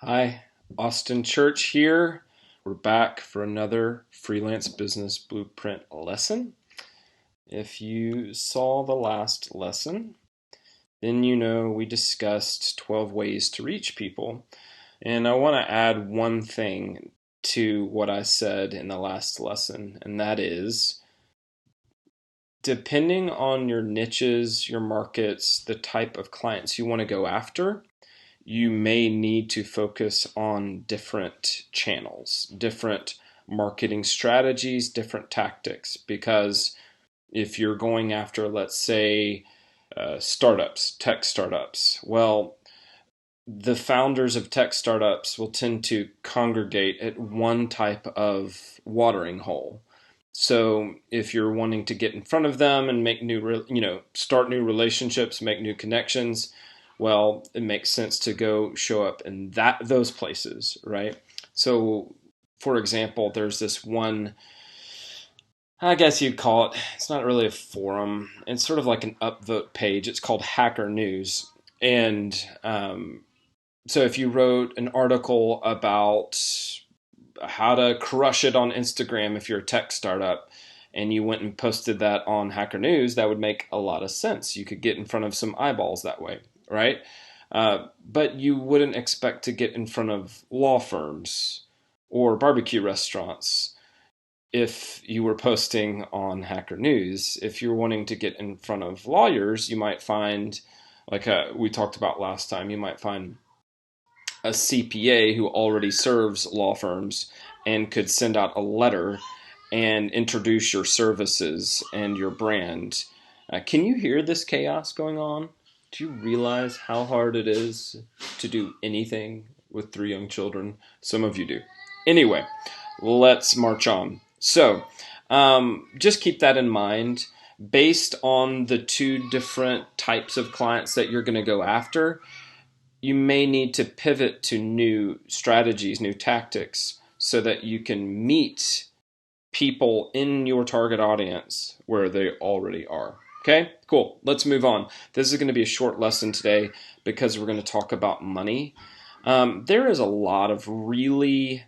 Hi, Austin Church here. We're back for another Freelance Business Blueprint lesson. If you saw the last lesson, then you know we discussed 12 ways to reach people. And I want to add one thing to what I said in the last lesson, and that is depending on your niches, your markets, the type of clients you want to go after, you may need to focus on different channels, different marketing strategies, different tactics. Because if you're going after, let's say, startups, tech startups, well, the founders of tech startups will tend to congregate at one type of watering hole. So if you're wanting to get in front of them and make start new relationships, make new connections, well, it makes sense to go show up in those places, right? So, for example, there's this one, I guess you'd call it, it's not really a forum. It's sort of like an upvote page. It's called Hacker News. And so if you wrote an article about how to crush it on Instagram if you're a tech startup, and you went and posted that on Hacker News, that would make a lot of sense. You could get in front of some eyeballs that way, right? But you wouldn't expect to get in front of law firms or barbecue restaurants if you were posting on Hacker News. If you're wanting to get in front of lawyers, you might find, like we talked about last time, you might find a CPA who already serves law firms and could send out a letter and introduce your services and your brand. Can you hear this chaos going on? Do you realize how hard it is to do anything with 3 young children? Some of you do. Anyway, let's march on. So, just keep that in mind. Based on the two different types of clients that you're going to go after, you may need to pivot to new strategies, new tactics, so that you can meet people in your target audience where they already are. Okay, cool. Let's move on. This is going to be a short lesson today because we're going to talk about money. There are a lot of really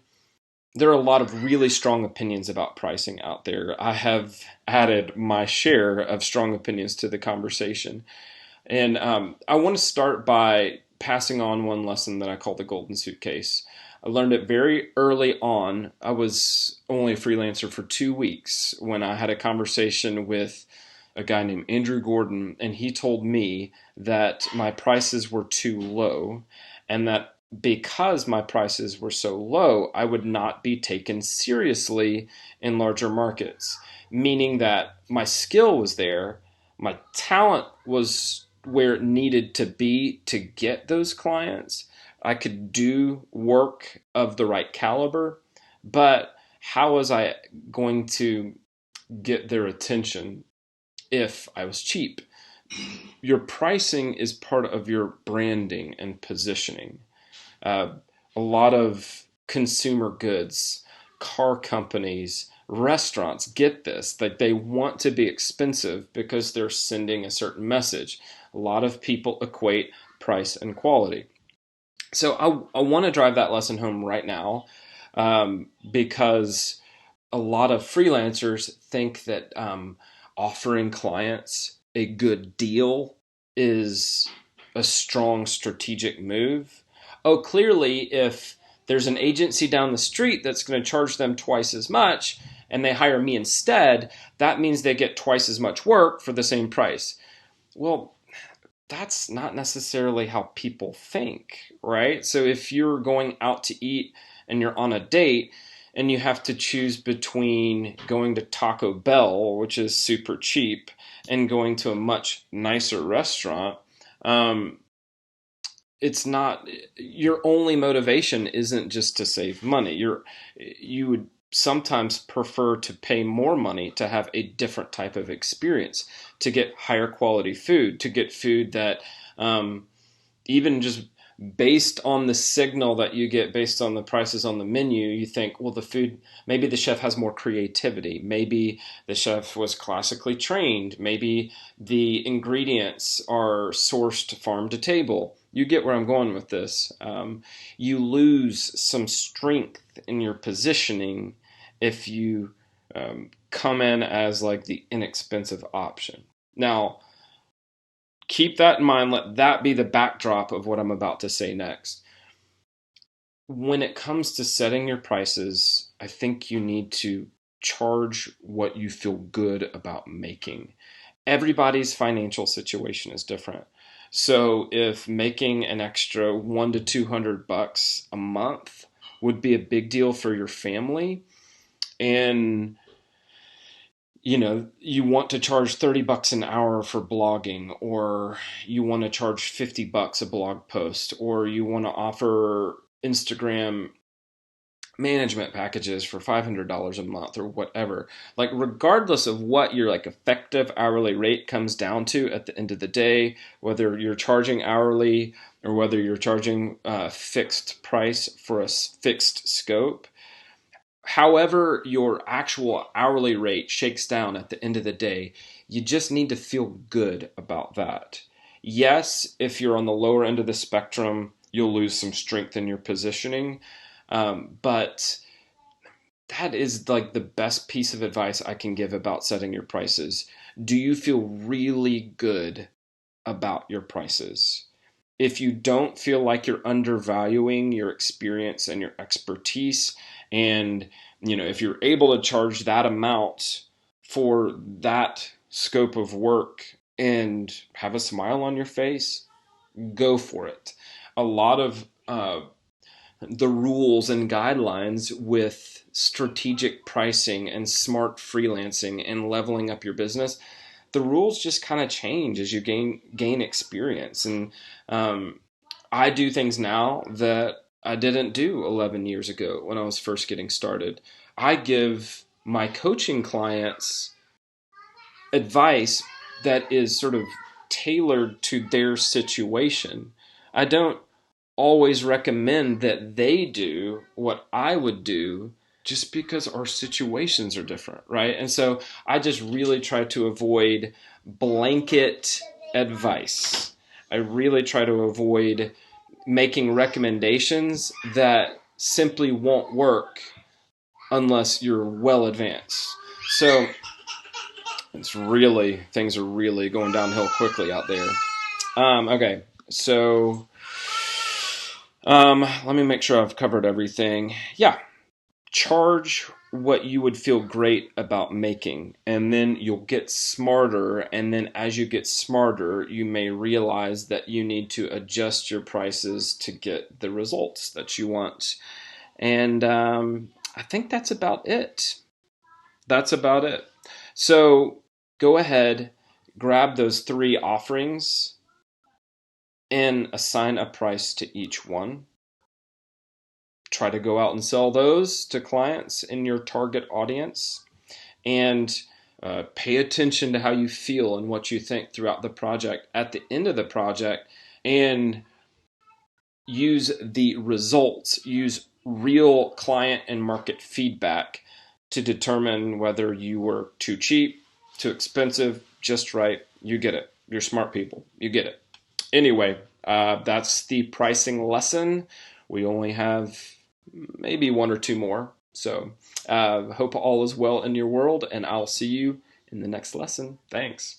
strong opinions about pricing out there. I have added my share of strong opinions to the conversation. And I want to start by passing on one lesson that I call the Golden Suitcase. I learned it very early on. I was only a freelancer for 2 weeks when I had a conversation with a guy named Andrew Gordon, and he told me that my prices were too low, and that because my prices were so low, I would not be taken seriously in larger markets, meaning that my skill was there, my talent was where it needed to be to get those clients. I could do work of the right caliber, but how was I going to get their attention if I was cheap? Your pricing is part of your branding and positioning. Uh, a lot of consumer goods, car companies, restaurants get this, that they want to be expensive because they're sending a certain message. A lot of people equate price and quality. So I want to drive that lesson home right now, because a lot of freelancers think that offering clients a good deal is a strong strategic move. Oh, clearly, if there's an agency down the street that's going to charge them twice as much and they hire me instead, that means they get twice as much work for the same price. Well, that's not necessarily how people think, right? So if you're going out to eat and you're on a date and you have to choose between going to Taco Bell, which is super cheap, and going to a much nicer restaurant, it's not, your only motivation isn't just to save money. You would sometimes prefer to pay more money to have a different type of experience, to get higher quality food, to get food that, even just based on the signal that you get based on the prices on the menu, you think, well, the food, maybe the chef has more creativity. Maybe the chef was classically trained. Maybe the ingredients are sourced farm to table. you get where I'm going with this. You lose some strength in your positioning if you come in as like the inexpensive option. Now, keep that in mind. Let that be the backdrop of what I'm about to say next. When it comes to setting your prices, I think you need to charge what you feel good about making. Everybody's financial situation is different. So if making an extra 1 to 200 bucks a month would be a big deal for your family, and you want to charge 30 bucks an hour for blogging, or you want to charge 50 bucks a blog post, or you want to offer Instagram management packages for $500 a month or whatever. Like, regardless of what your like effective hourly rate comes down to at the end of the day, whether you're charging hourly or whether you're charging a fixed price for a fixed scope, however your actual hourly rate shakes down at the end of the day, you just need to feel good about that. Yes, if you're on the lower end of the spectrum, you'll lose some strength in your positioning. But that is like the best piece of advice I can give about setting your prices. Do you feel really good about your prices? If you don't feel like you're undervaluing your experience and your expertise, and if you're able to charge that amount for that scope of work and have a smile on your face, go for it. A lot of the rules and guidelines with strategic pricing and smart freelancing and leveling up your business, the rules just kind of change as you gain experience. And I do things now that I didn't do 11 years ago when I was first getting started. I give my coaching clients advice that is sort of tailored to their situation. I don't always recommend that they do what I would do just because our situations are different, right? And so I just really try to avoid blanket advice. I really try to avoid making recommendations that simply won't work unless you're well advanced. So things are really going downhill quickly out there. Okay, so let me make sure I've covered everything. Yeah, charge what you would feel great about making, and then you'll get smarter. And then as you get smarter, you may realize that you need to adjust your prices to get the results that you want. And I think that's about it. That's about it. So go ahead, grab those 3 offerings and assign a price to each one. Try to go out and sell those to clients in your target audience, and pay attention to how you feel and what you think throughout the project. At the end of the project, and use the results, use real client and market feedback to determine whether you were too cheap, too expensive, just right. You get it. You're smart people. You get it. Anyway, that's the pricing lesson. We only have maybe 1 or 2 more. So hope all is well in your world, and I'll see you in the next lesson. Thanks.